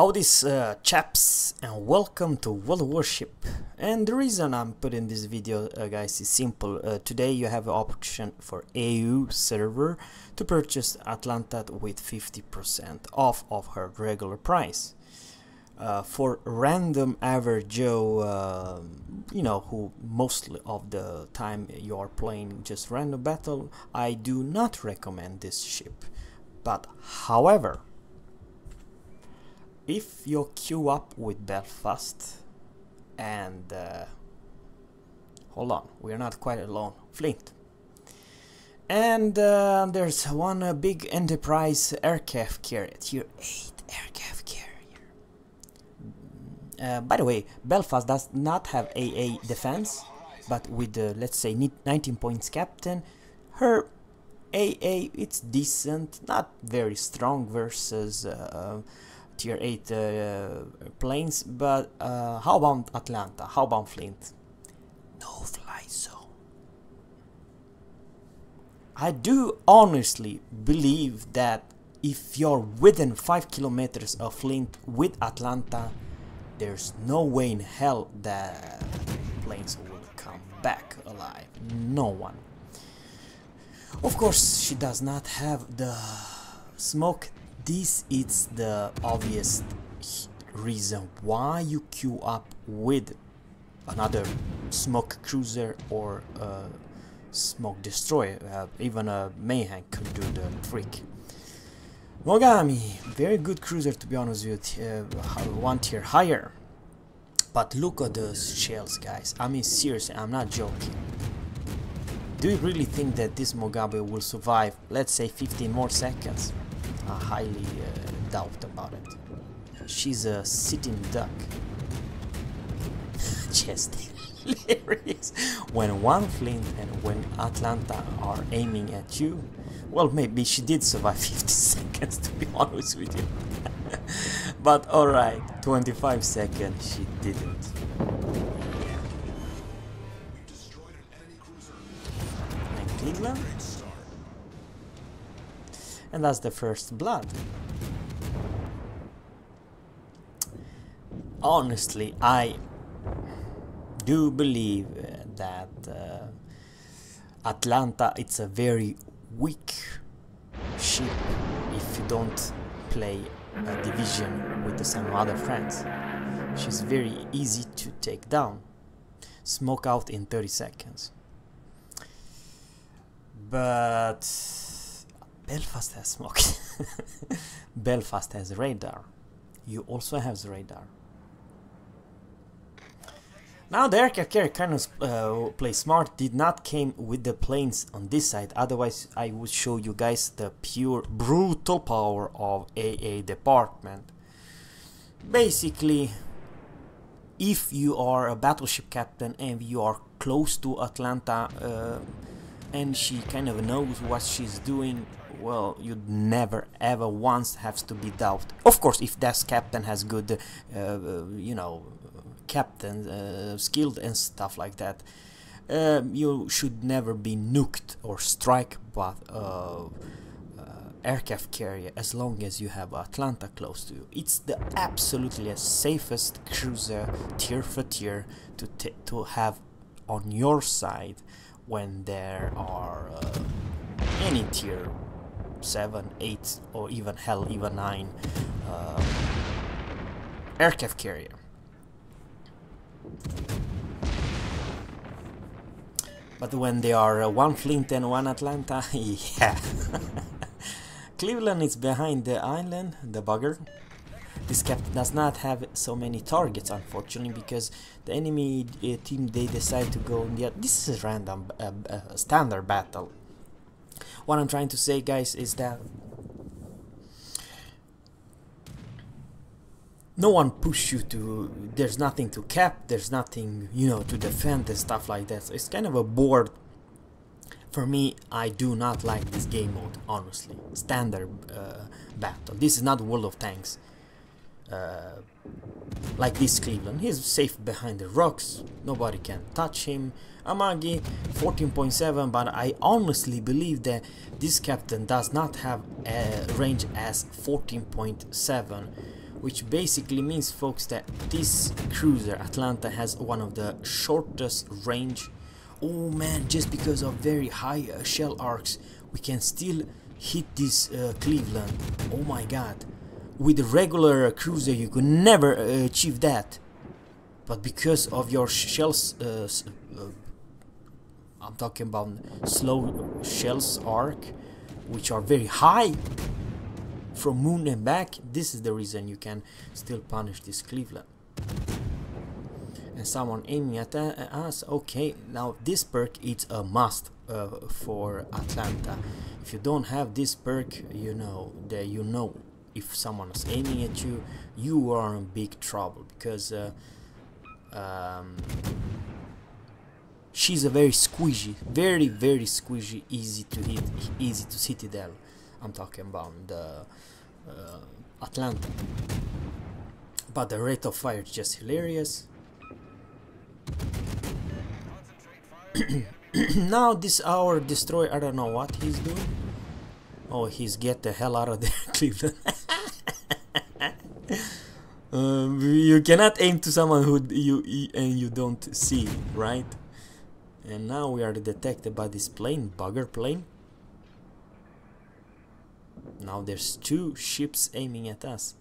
Howdy chaps, and welcome to World Warship. And the reason I'm putting this video guys is simple. Today you have an option for EU server to purchase Atlanta with 50% off of her regular price. For random average Joe, you know, who mostly of the time you are playing just random battle, I do not recommend this ship. But however, if you queue up with Belfast and hold on, we're not quite alone, Flint, and there's one big enterprise aircraft carrier, tier 8 aircraft carrier. By the way, Belfast does not have AA defense, but with let's say 19 points captain, her AA it's decent, not very strong versus tier 8 planes, but how about Atlanta? How about Flint? No fly zone. I do honestly believe that if you're within 5 kilometers of Flint with Atlanta, there's no way in hell that planes will come back alive. No one. Of course, she does not have the smoke. This is the obvious reason why you queue up with another smoke cruiser or smoke destroyer. Even a Mayhem could do the trick. Mogami, very good cruiser to be honest with you, one tier higher. But look at those shells, guys. I mean seriously, I'm not joking. Do you really think that this Mogami will survive, let's say 15 more seconds? I highly doubt about it. She's a sitting duck. Just hilarious. When one Flint and when Atlanta are aiming at you, well, maybe she did survive 50 seconds to be honest with you. But alright, 25 seconds she didn't. And Cleveland? And that's the first blood. Honestly, I do believe that Atlanta it's a very weak ship if you don't play a division with some other friends. She's very easy to take down. Smoke out in 30 seconds. But Belfast has smoke. Belfast has radar. You also have the radar. Now the aircraft carrier kind of play smart, did not came with the planes on this side, otherwise I would show you guys the pure brutal power of AA department. Basically, if you are a battleship captain and you are close to Atlanta and she kind of knows what she's doing, well, you'd never ever once have to be doubted. Of course, if that captain has good, you know, captain skilled and stuff like that, you should never be nuked or strike by aircraft carrier as long as you have Atlanta close to you. It's the absolutely safest cruiser tier for tier to have on your side when there are any tier 7, 8 or even hell even 9 aircraft carrier. But when they are one Flint and one Atlanta, yeah. Cleveland is behind the island, the bugger. This captain does not have so many targets unfortunately because the enemy team they decide to go in the this is a random standard battle. What I'm trying to say, guys, is that no one push you to, there's nothing to cap, there's nothing, you know, to defend and stuff like that. So it's kind of a bored. For me, I do not like this game mode, honestly. Standard battle. This is not World of Tanks. Like this Cleveland, he's safe behind the rocks, nobody can touch him. Amagi 14.7, but I honestly believe that this captain does not have a range as 14.7 which basically means, folks, that this cruiser Atlanta has one of the shortest range. Oh man, just because of very high shell arcs we can still hit this Cleveland. Oh my god, with a regular cruiser you could never achieve that, but because of your shells, I'm talking about slow shells arc, which are very high from moon and back, this is the reason you can still punish this Cleveland. And someone aiming at us. Okay, now this perk is a must for Atlanta. If you don't have this perk, you know that if someone is aiming at you, you are in big trouble, because she's a very squishy, very squishy, easy to hit, easy to citadel. I'm talking about the Atlanta, but the rate of fire is just hilarious. Now this our destroyer, I don't know what he's doing. Oh, he's get the hell out of there, Cleveland. You cannot aim to someone who you don't see, right? And now we are detected by this plane, bugger plane. Now there's two ships aiming at us.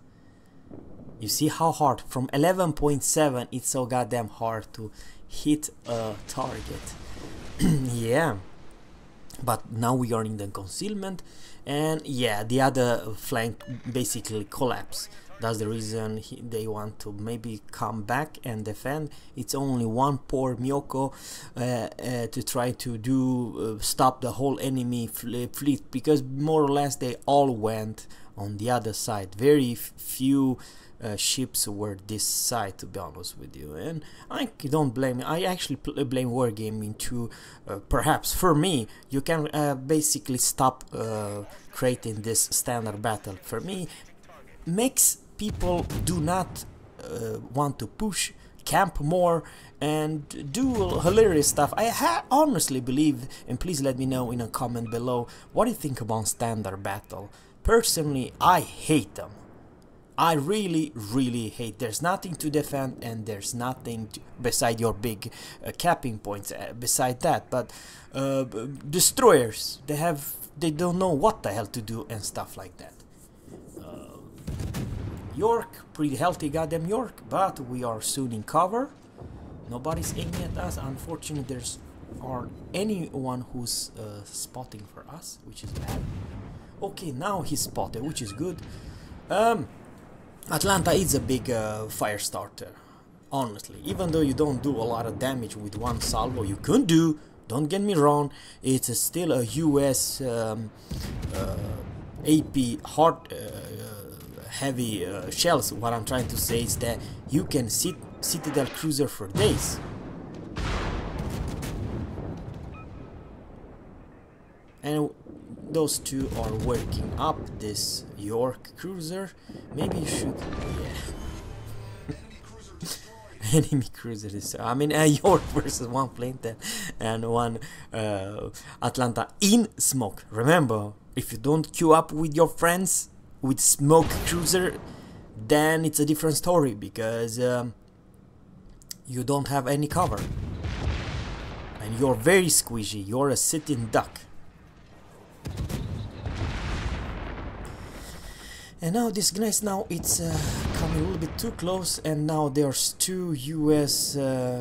You see how hard, from 11.7 it's so goddamn hard to hit a target. Yeah, but now we are in the concealment, and yeah, the other flank basically collapsed. That's the reason they want to maybe come back and defend. It's only one poor Miyoko to try to do stop the whole enemy fleet, because more or less they all went on the other side. Very few ships were this side, to be honest with you, and I don't blame. I actually blame Wargaming to perhaps for me you can basically stop creating this standard battle. For me, makes people do not want to push, camp more, and do hilarious stuff. I honestly believe, and please let me know in a comment below what you think about standard battle. Personally, I hate them. I really hate. There's nothing to defend, and there's nothing beside your big capping points beside that. But destroyers, they don't know what the hell to do and stuff like that. York, pretty healthy goddamn York, but we are soon in cover. Nobody's aiming at us. Unfortunately, there's anyone who's spotting for us, which is bad. Okay, now he's spotted, which is good. Atlanta is a big fire starter, honestly. Even though you don't do a lot of damage with one salvo, you could do, don't get me wrong, it's still a US AP hard heavy shells. What I'm trying to say is that you can citadel cruiser for days. And those two are working up this York cruiser. Maybe you should, yeah. Enemy cruiser is, I mean, York versus one plane and one Atlanta in smoke. Remember, if you don't queue up with your friends with smoke cruiser, then it's a different story, because you don't have any cover and you're very squishy. You're a sitting duck. And now this guys, now it's coming a little bit too close, and now there's two US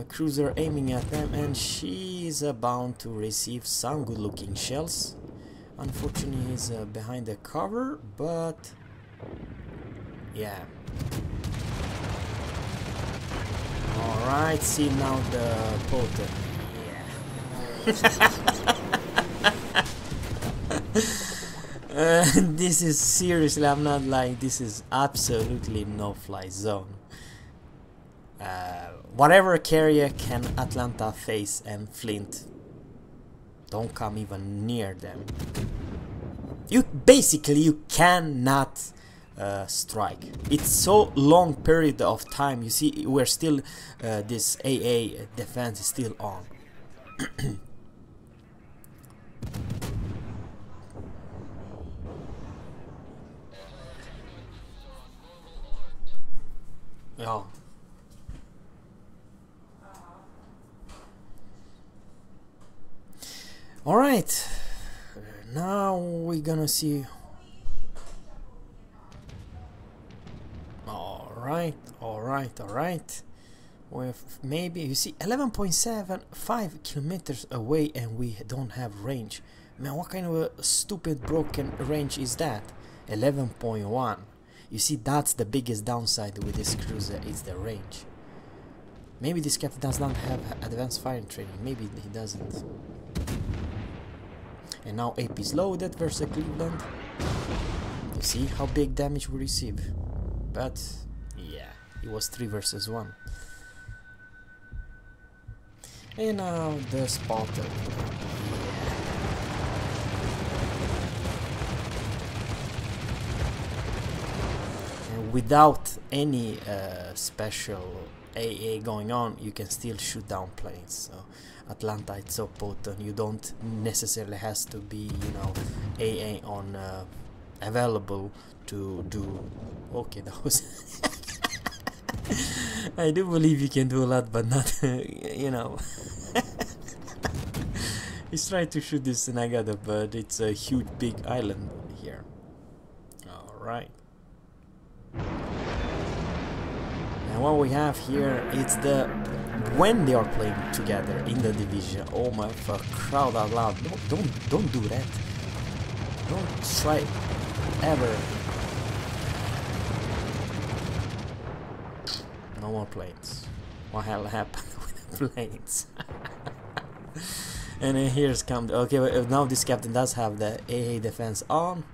cruiser aiming at them, and she is bound to receive some good looking shells. Unfortunately, he's behind the cover, but yeah. Alright, see now the potent. Yeah. This is seriously, I'm not lying, this is absolutely no-fly zone. Whatever carrier can Atlanta face and Flint, don't come even near them. You cannot strike. It's so long period of time. You see, we're still this AA defense is still on. Oh. Alright, now we're gonna see. Alright. With maybe, you see, 11.75 kilometers away and we don't have range. Man, what kind of a stupid broken range is that? 11.1. You see, that's the biggest downside with this cruiser, is the range. Maybe this captain does not have advanced firing training, maybe he doesn't. And now AP is loaded versus Cleveland. You see how big damage we receive. But yeah, it was 3 versus 1. And now the spotter. And without any special AA going on, you can still shoot down planes. So Atlanta, it's so potent. You don't necessarily has to be, you know, AA on available to do. Okay, that was. I do believe you can do a lot, but not, you know. He's trying to shoot this Nagata, but it's a huge big island here. Alright. And what we have here is the when they are playing together in the division. Oh my fuck, crowd out loud. Don't do that. Don't try ever. No more planes. What hell happened with the planes? And then here's come. Okay, now this captain does have the AA defense on.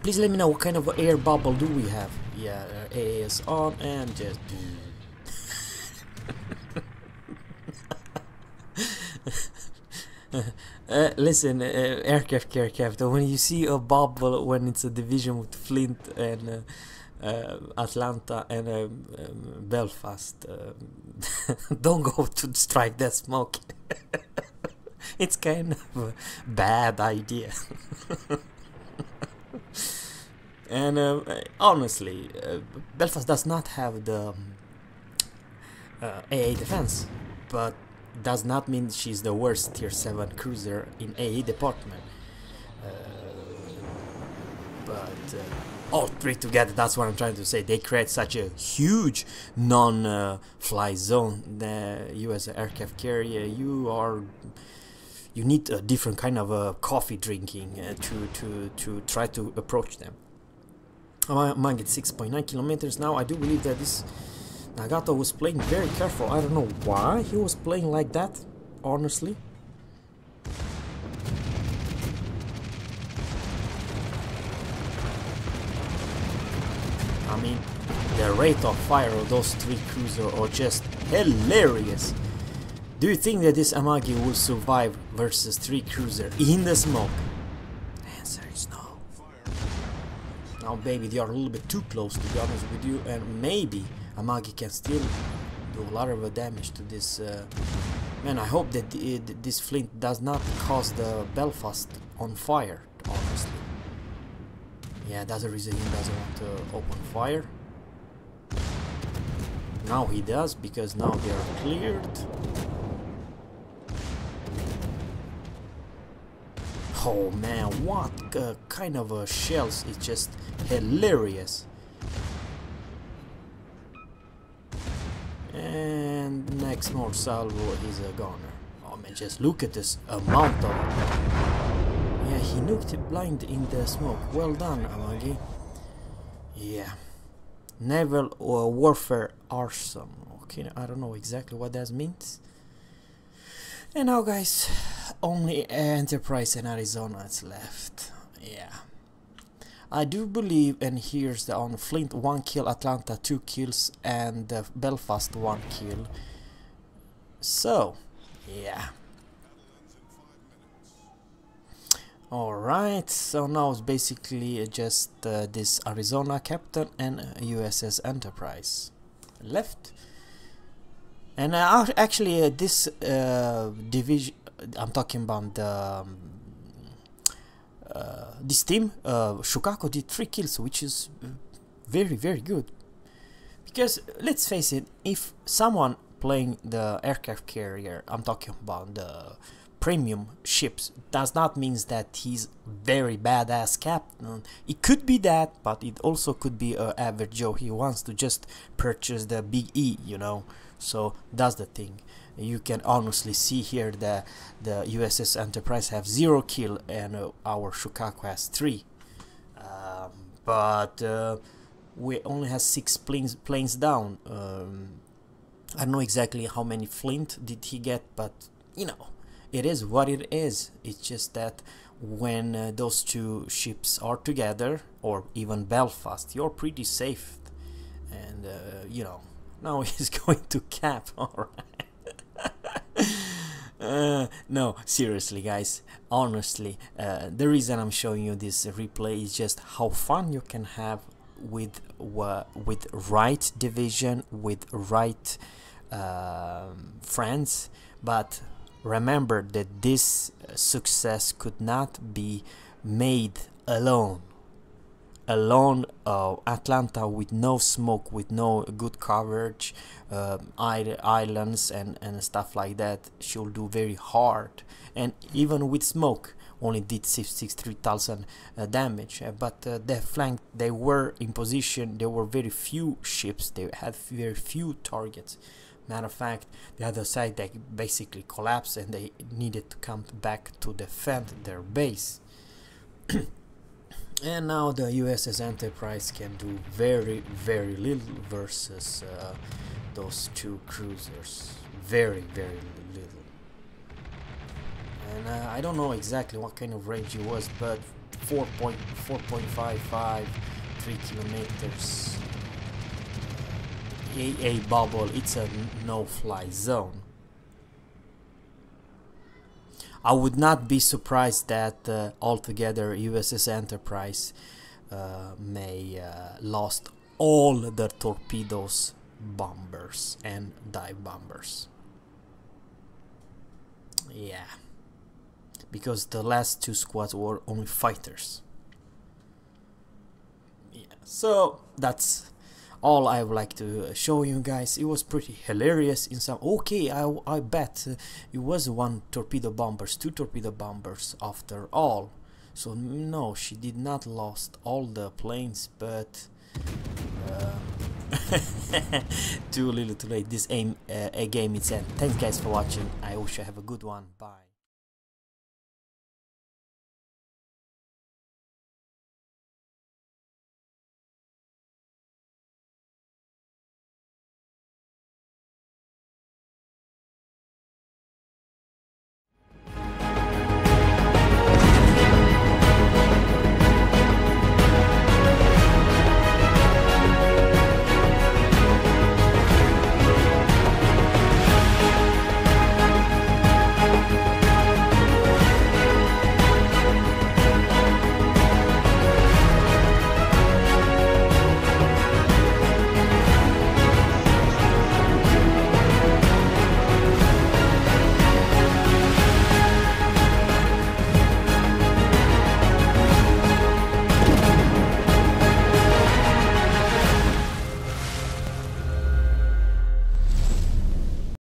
Please let me know what kind of air bubble do we have. Yeah, AA is on and just. Listen, aircraft carrier captain. When you see a bubble, when it's a division with Flint and Atlanta and Belfast, don't go to strike that smoke. It's kind of a bad idea. And honestly, Belfast does not have the AA defense, but does not mean she's the worst tier 7 cruiser in AA department. But all three together, that's what I'm trying to say. They create such a huge non-fly zone. The US aircraft carrier, you need a different kind of coffee drinking to try to approach them. I might get 6.9 kilometers now. I do believe that this Nagata was playing very careful. I don't know why he was playing like that, honestly. I mean, the rate of fire of those three cruisers are just hilarious. Do you think that this Amagi will survive versus 3 cruiser in the smoke? The answer is no. Now baby, they are a little bit too close, to be honest with you, and maybe Amagi can still do a lot of damage to this. Man, I hope that this Flint does not cause the Belfast on fire, honestly. Yeah, that's the reason he doesn't want to open fire. Now he does, because now they are cleared. Oh man, what kind of shells, it's just hilarious. And next more salvo is a goner. Oh man, just look at this amount of... Yeah, he nuked it blind in the smoke. Well done, Amagi. Yeah. Naval warfare arson. Okay, I don't know exactly what that means. And now guys, only Enterprise and Arizona is left. Yeah. I do believe, and here's the on Flint 1 kill, Atlanta 2 kills, and Belfast 1 kill. So, yeah. Alright, so now it's basically just this Arizona captain and USS Enterprise left. And actually this division, I'm talking about the this team, Shukaku did 3 kills, which is very good. Because let's face it, if someone playing the aircraft carrier, I'm talking about the premium ships, does not mean that he's very badass captain. It could be that, but it also could be a average Joe. He wants to just purchase the big E, you know. So that's the thing. You can honestly see here that the USS Enterprise have 0 kill and our Shukaku has 3. But we only has 6 planes down. I don't know exactly how many Flint did he get, but you know, it is what it is. It's just that when those two ships are together, or even Belfast, you're pretty safe. And you know, now he's going to cap. All right. No, seriously, guys. Honestly, the reason I'm showing you this replay is just how fun you can have with right division, with right friends. But remember that this success could not be made alone. Atlanta with no smoke, with no good coverage, islands and stuff like that, she'll do very hard. And even with smoke, only did 63,000 damage. But their flank, they were in position. There were very few ships. They had very few targets. Matter of fact, the other side, they basically collapsed and they needed to come back to defend their base. And now the USS Enterprise can do very little versus those two cruisers. Very little. And I don't know exactly what kind of range it was, but 4.55, 3 kilometers. A bubble, it's a no-fly zone. I would not be surprised that altogether USS Enterprise may lost all the torpedoes, bombers and dive bombers. Yeah, because the last 2 squads were only fighters. Yeah, so that's all I would like to show you guys. It was pretty hilarious in some. Okay, I bet it was 1 torpedo bombers, 2 torpedo bombers after all. So no, she did not lost all the planes, but too little too late. This game is end. Thanks guys for watching. I wish you have a good one. Bye.